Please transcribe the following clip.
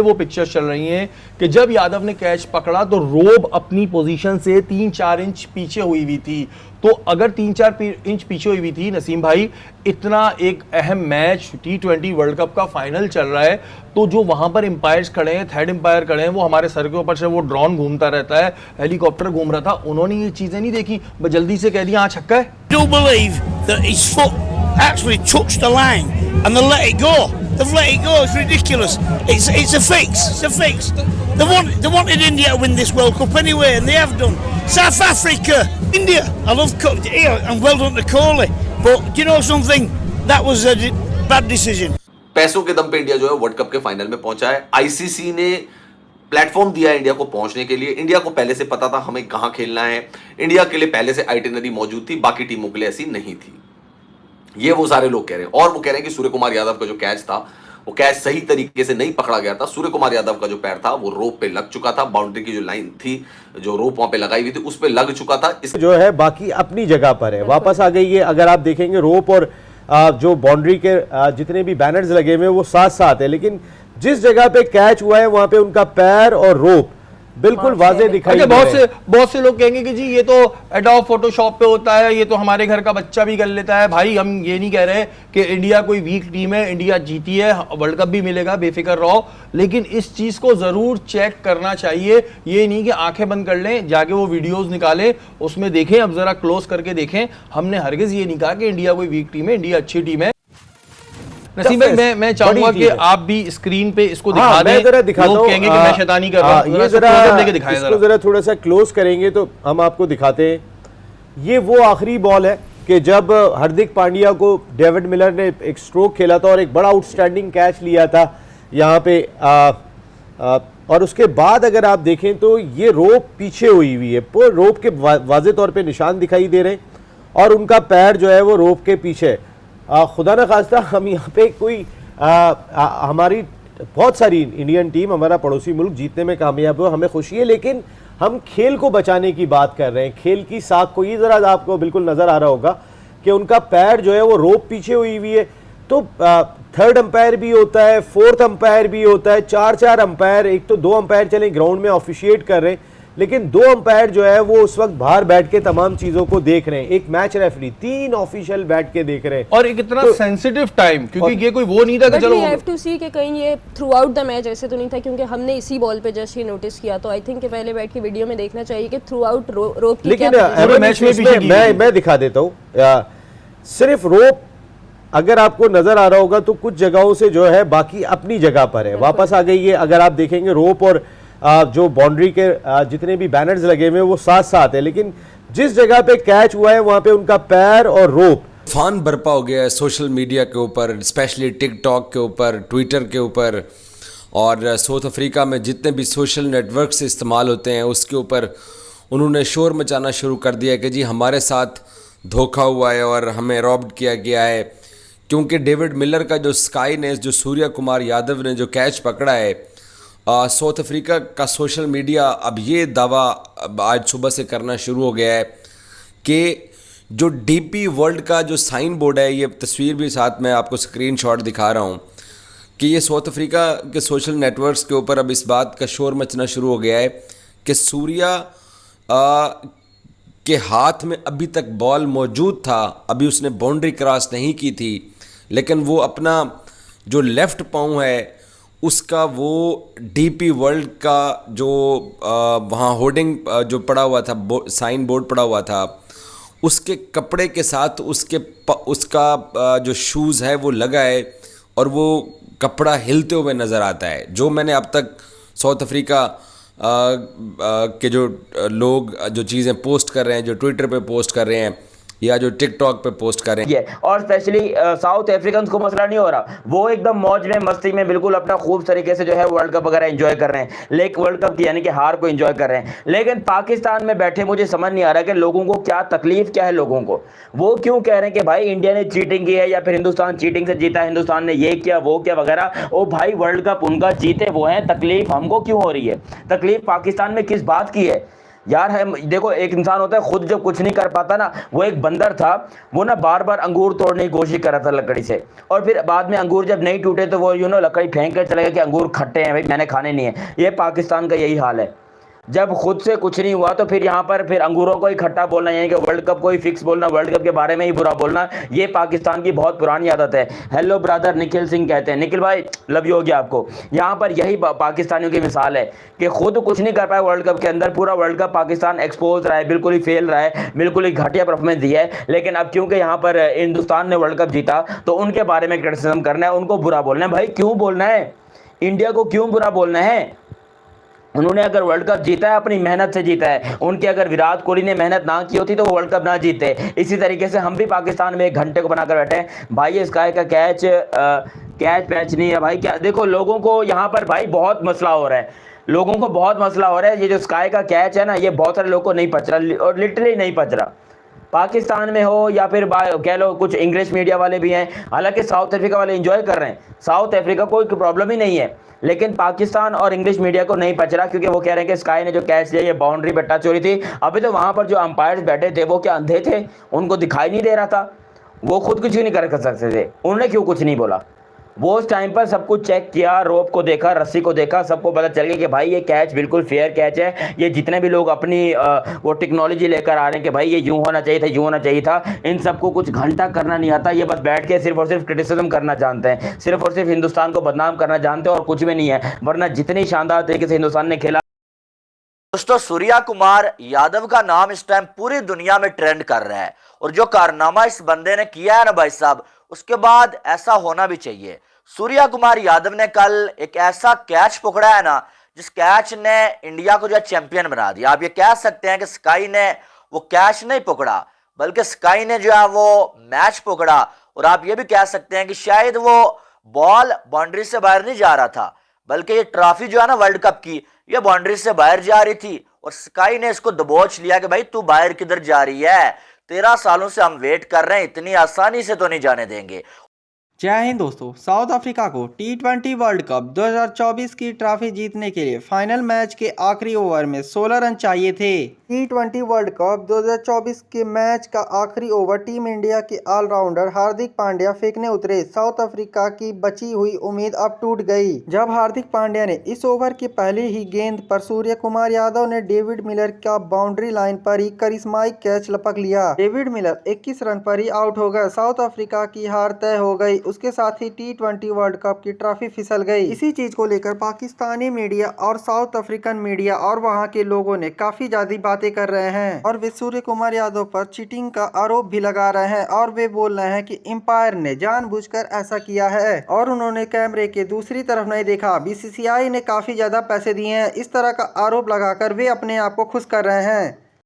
वो पिक्चर्स चल रही हैं कि जब यादव ने कैच पकड़ा तो रोब अपनी पोजीशन से 3-4 इंच पीछे हुई हुई थी। तो अगर 3-4 इंच पीछे हुई हुई थी नसीम भाई, इतना एक अहम मैच T20 वर्ल्ड कप का फाइनल चल रहा है, तो जो वहां पर एम्पायर्स खड़े हैं, थर्ड एम्पायर खड़े हैं, वो हमारे सर के ऊपर से वो ड्रोन घूमता रहता है, हेलीकॉप्टर घूम रहा था, उन्होंने ये चीजें नहीं देखी, बस जल्दी से कह दिया हाँ छक्का है। Do believe that his foot actually touched the line and they let it go. They've let it go. It's ridiculous. It's a fix. It's a fix. They wanted India to win this World Cup anyway, and they have done. South Africa, India. I love here and well done to Kohli. But do you know something? That was a bad decision. पैसों के दम पे India जो है world cup के final में पहुंचा है। आईसीसी ने प्लेटफॉर्म दिया है इंडिया को पहुंचने के लिए। इंडिया को पहले से पता था हमें कहां खेलना है। इंडिया के लिए पहले से आइटिनरी मौजूद थी, बाकी टीमों के लिए ऐसी नहीं थी। ये वो सारे लोग कह रहे हैं, और वो कह रहे हैं कि सूर्य कुमार यादव का जो कैच था वो कैच सही तरीके से नहीं पकड़ा गया था। सूर्य कुमार यादव का जो पैर था वो रोप पे लग चुका था, बाउंड्री की जो लाइन थी, जो रोप वहां पे लगाई हुई थी, उस पे लग चुका था। इस जो है बाकी अपनी जगह पर है, वापस आ गई है। अगर आप देखेंगे रोप और जो बाउंड्री के जितने भी बैनर्स लगे हुए हैं वो साथ साथ है, लेकिन जिस जगह पे कैच हुआ है वहां पे उनका पैर और रोप बिल्कुल वाजे दिखाई दे रहे हैं। बहुत से लोग कहेंगे कि जी ये तो एडोब फोटोशॉप पे होता है, ये तो हमारे घर का बच्चा भी कर लेता है। भाई हम ये नहीं कह रहे कि इंडिया कोई वीक टीम है, इंडिया जीती है, वर्ल्ड कप भी मिलेगा, बेफिक्र रहो, लेकिन इस चीज को जरूर चेक करना चाहिए। ये नहीं कि आंखें बंद कर लें, जाके वो वीडियोस निकालें, उसमें देखें, अब जरा क्लोज करके देखें। हमने हरगिज ये नहीं कहा कि इंडिया कोई वीक टीम है, इंडिया अच्छी टीम है। नसीम भाई मैं चाहूंगा कि आप भी स्क्रीन पे इसको दिखा दें। लोग कहेंगे कि मैं शैतानी कर रहा हूं, ये जरा थोड़ा सा क्लोज करेंगे तो हम आपको दिखाते हैं। ये वो आखिरी बॉल है कि जब हार्दिक पांड्या को डेविड मिलर ने एक स्ट्रोक खेला था और एक बड़ा आउटस्टैंडिंग कैच लिया था यहाँ पे, और उसके बाद अगर आप देखें तो ये रोप पीछे हुई हुई है, रोप के वाज़े तौर पे निशान दिखाई दे रहे हैं और उनका पैर जो है वो रोप के पीछे। खुदा न खास्ता हम यहाँ पे कोई हमारी बहुत सारी इंडियन टीम, हमारा पड़ोसी मुल्क जीतने में कामयाब हो, हमें खुशी है, लेकिन हम खेल को बचाने की बात कर रहे हैं, खेल की साख को। ये ज़रा आपको बिल्कुल नज़र आ रहा होगा कि उनका पैर जो है वो रोप पीछे हुई हुई है। तो थर्ड अंपायर भी होता है, फोर्थ अंपायर भी होता है, 4 अंपायर, एक तो 2 अंपायर चले ग्राउंड में ऑफिशिएट कर रहे हैं, लेकिन 2 अंपायर जो है वो उस वक्त बाहर बैठ के तमाम चीजों को देख रहे हैं। एक मैच रेफरी 3 ऑफिशियल बैठ के देख रहे हैं, और एक इतना सेंसिटिव टाइम, क्योंकि ये कोई वो नहीं था कि चलो हैव टू सी कि कहीं ये थ्रू आउट द मैच ऐसे तो नहीं था, क्योंकि हमने इसी बॉल पे जस्ट ये नोटिस किया। तो आई थिंक पहले बैठ के वीडियो में देखना चाहिए कि थ्रू आउट रोप की लेकिन मैच में मैं दिखा देता हूँ। सिर्फ रोप अगर आपको नजर आ रहा होगा तो कुछ जगहों से जो है बाकी अपनी जगह पर है, वापस आ गई है। अगर आप देखेंगे रोप और जो बाउंड्री के जितने भी बैनर्स लगे हुए हैं वो साथ साथ है, लेकिन जिस जगह पे कैच हुआ है वहां पे उनका पैर और रोप। तूफान बरपा हो गया है सोशल मीडिया के ऊपर, स्पेशली टिकटॉक के ऊपर, ट्विटर के ऊपर, और साउथ अफ्रीका में जितने भी सोशल नेटवर्क्स इस्तेमाल होते हैं उसके ऊपर उन्होंने शोर मचाना शुरू कर दिया कि जी हमारे साथ धोखा हुआ है और हमें रॉब्ड किया गया है, क्योंकि डेविड मिलर का जो स्काई ने, जो सूर्य कुमार यादव ने जो कैच पकड़ा है, साउथ अफ्रीका का सोशल मीडिया अब ये दावा आज सुबह से करना शुरू हो गया है कि जो डीपी वर्ल्ड का जो साइन बोर्ड है, ये तस्वीर भी साथ में आपको स्क्रीनशॉट दिखा रहा हूँ, कि ये साउथ अफ्रीका के सोशल नेटवर्क्स के ऊपर अब इस बात का शोर मचना शुरू हो गया है कि सूर्या के हाथ में अभी तक बॉल मौजूद था, अभी उसने बाउंड्री क्रॉस नहीं की थी, लेकिन वो अपना जो लेफ़्ट पाँव है उसका वो डीपी वर्ल्ड का जो वहाँ होर्डिंग जो पड़ा हुआ था, साइन बोर्ड पड़ा हुआ था, उसके कपड़े के साथ उसका जो शूज़ है वो लगा है और वो कपड़ा हिलते हुए नज़र आता है। जो मैंने अब तक साउथ अफ्रीका के जो लोग जो चीज़ें पोस्ट कर रहे हैं, जो ट्विटर पे पोस्ट कर रहे हैं या जो टिकटॉक पे पोस्ट करें, और स्पेशली साउथ अफ्रीकन को मसला नहीं हो रहा, वो एकदम मौज में मस्ती में बिल्कुल अपना खूब तरीके से जो है वर्ल्ड कप वगैरह एंजॉय कर रहे हैं, लेकिन वर्ल्ड कप की यानी कि हार को एंजॉय कर रहे हैं। लेकिन पाकिस्तान में बैठे मुझे समझ नहीं आ रहा कि लोगों को क्या तकलीफ क्या है, लोगों को वो क्यों कह रहे हैं कि भाई इंडिया ने चीटिंग की है या फिर हिंदुस्तान चीटिंग से जीता, हिंदुस्तान ने ये किया वो क्या वगैरह। ओ भाई वर्ल्ड कप उनका जीते वो है, तकलीफ हमको क्यों हो रही है? तकलीफ पाकिस्तान में किस बात की है? यार है, देखो एक इंसान होता है खुद जब कुछ नहीं कर पाता ना, वो एक बंदर था, वो ना बार बार अंगूर तोड़ने की कोशिश कर रहा था लकड़ी से, और फिर बाद में अंगूर जब नहीं टूटे तो वो लकड़ी फेंक कर चला गया कि अंगूर खट्टे हैं भाई, मैंने खाने नहीं है। ये पाकिस्तान का यही हाल है, जब खुद से कुछ नहीं हुआ तो फिर यहाँ पर फिर अंगूरों को ही खट्टा बोलना, यानी कि वर्ल्ड कप को ही फिक्स बोलना, वर्ल्ड कप के बारे में ही बुरा बोलना, ये पाकिस्तान की बहुत पुरानी आदत है। हेलो ब्रदर निखिल सिंह कहते हैं, निखिल भाई लव यू हो गया आपको। यहाँ पर यही पाकिस्तानियों की मिसाल है कि खुद कुछ नहीं कर पाए वर्ल्ड कप के अंदर, पूरा वर्ल्ड कप पाकिस्तान एक्सपोज रहा है, बिल्कुल ही फेल रहा है, बिल्कुल ही घटिया परफॉर्मेंस दिया है। लेकिन अब क्योंकि यहाँ पर हिंदुस्तान ने वर्ल्ड कप जीता तो उनके बारे में क्रिटिसिज्म करना है, उनको बुरा बोलना है। भाई क्यों बोलना है, इंडिया को क्यों बुरा बोलना है? उन्होंने अगर वर्ल्ड कप जीता है अपनी मेहनत से जीता है, उनके अगर विराट कोहली ने मेहनत ना की होती तो वो वर्ल्ड कप ना जीते। इसी तरीके से हम भी पाकिस्तान में एक घंटे को बनाकर बैठे हैं भाई, ये स्काई का कैच पैच नहीं है भाई। क्या देखो लोगों को यहाँ पर भाई बहुत मसला हो रहा है, लोगों को बहुत मसला हो रहा है। ये जो स्काई का कैच है ना, ये बहुत सारे लोगों को नहीं पच रहा, और लिटरली नहीं पच रहा। पाकिस्तान में हो या फिर कह लो कुछ इंग्लिश मीडिया वाले भी हैं, हालांकि साउथ अफ्रीका वाले एंजॉय कर रहे हैं, साउथ अफ्रीका कोई प्रॉब्लम ही नहीं है, लेकिन पाकिस्तान और इंग्लिश मीडिया को नहीं पच रहा, क्योंकि वो कह रहे हैं कि स्काई ने जो कैच लिया ये बाउंड्री पे टच हो रही थी। अभी तो वहां पर जो अंपायर्स बैठे थे वो क्या अंधे थे, उनको दिखाई नहीं दे रहा था, वो खुद कुछ नहीं कर सकते थे, उन्होंने क्यों कुछ नहीं बोला? वो उस टाइम पर सब कुछ चेक किया, रोप को देखा, रस्सी को देखा, सबको पता चल गया कि भाई ये कैच बिल्कुल फेयर कैच है। ये जितने भी लोग अपनी वो टेक्नोलॉजी लेकर आ रहे हैं कि भाई ये यूं होना चाहिए था, यूं होना चाहिए था, इन सबको कुछ घंटा करना नहीं आता। ये बस बैठ के सिर्फ और सिर्फ क्रिटिसिज्म करना जानते हैं, सिर्फ और सिर्फ हिंदुस्तान को बदनाम करना जानते हैं, और कुछ भी नहीं है। वरना जितनी शानदार तरीके से हिंदुस्तान ने खेला। दोस्तों, सूर्या कुमार यादव का नाम इस टाइम पूरी दुनिया में ट्रेंड कर रहा है, और जो कारनामा इस बंदे ने किया है ना भाई साहब, उसके बाद ऐसा होना भी चाहिए। सूर्या कुमार यादव ने कल एक ऐसा कैच पकड़ा है ना, जिस कैच ने इंडिया को जो है चैंपियन बना दिया। आप ये कह सकते हैं कि स्काई ने वो कैच नहीं पकड़ा, बल्कि स्काई ने जो है वो मैच पकड़ा। और आप ये भी कह सकते हैं कि शायद वो बॉल बाउंड्री से बाहर नहीं जा रहा था, बल्कि ये ट्रॉफी जो है ना वर्ल्ड कप की, ये बाउंड्री से बाहर जा रही थी, और स्काई ने इसको दबोच लिया कि भाई तू बाहर किधर जा रही है, 13 सालों से हम वेट कर रहे हैं, इतनी आसानी से तो नहीं जाने देंगे। जय हिंद दोस्तों, साउथ अफ्रीका को T20 वर्ल्ड कप 2024 की ट्रॉफी जीतने के लिए फाइनल मैच के आखिरी ओवर में 16 रन चाहिए थे। T20 वर्ल्ड कप 2024 के मैच का आखिरी ओवर टीम इंडिया के ऑलराउंडर हार्दिक पांड्या फेंकने उतरे। साउथ अफ्रीका की बची हुई उम्मीद अब टूट गई, जब हार्दिक पांड्या ने इस ओवर के पहले ही गेंद पर सूर्य कुमार यादव ने डेविड मिलर का बाउंड्री लाइन पर ही करिश्माई कैच लपक लिया। डेविड मिलर 21 रन पर ही आउट हो गए। साउथ अफ्रीका की हार तय हो गई, उसके साथ ही T20 वर्ल्ड कप की ट्रॉफी फिसल गई। इसी चीज को लेकर पाकिस्तानी मीडिया और साउथ अफ्रीकन मीडिया और वहां के लोगों ने काफी ज्यादा बातें कर रहे हैं, और वे सूर्य कुमार यादव पर चीटिंग का आरोप भी लगा रहे हैं, और वे बोल रहे हैं कि एम्पायर ने जानबूझकर ऐसा किया है और उन्होंने कैमरे के दूसरी तरफ नहीं देखा। BCCI ने काफी ज्यादा पैसे दिए हैं, इस तरह का आरोप लगाकर वे अपने आप को खुश कर रहे हैं।